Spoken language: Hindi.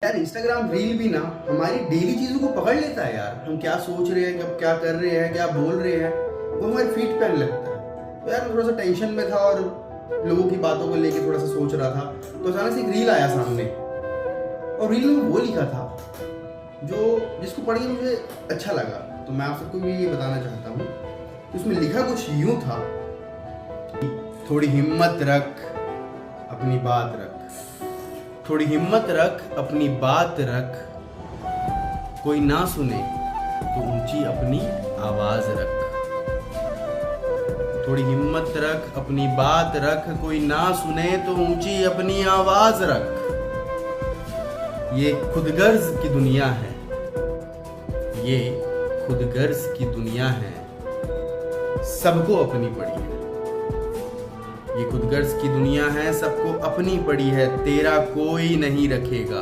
यार इंस्टाग्राम रील भी ना हमारी डेली चीजों को पकड़ लेता है यार। हम क्या सोच रहे हैं, कब क्या कर रहे हैं, क्या बोल रहे हैं, वो हमारी फीड पे आने लगता है। तो यार थोड़ा सा टेंशन में था और लोगों की बातों को लेके थोड़ा सा सोच रहा था, तो अचानक से एक रील आया सामने और रील में वो लिखा था जो जिसको पढ़ के मुझे अच्छा लगा। तो मैं आप सबको भी ये बताना चाहता हूँ। उसमें लिखा कुछ यूं था, थोड़ी हिम्मत रख अपनी बात रख, थोड़ी हिम्मत रख अपनी बात रख, कोई ना सुने तो ऊंची अपनी आवाज रख। थोड़ी हिम्मत रख अपनी बात रख, कोई ना सुने तो ऊंची अपनी आवाज रख। ये खुदगर्ज की दुनिया है, ये खुदगर्ज की दुनिया है, सबको अपनी पड़ी है। ये खुदगर्ज की दुनिया है, सबको अपनी पड़ी है, तेरा कोई नहीं रखेगा।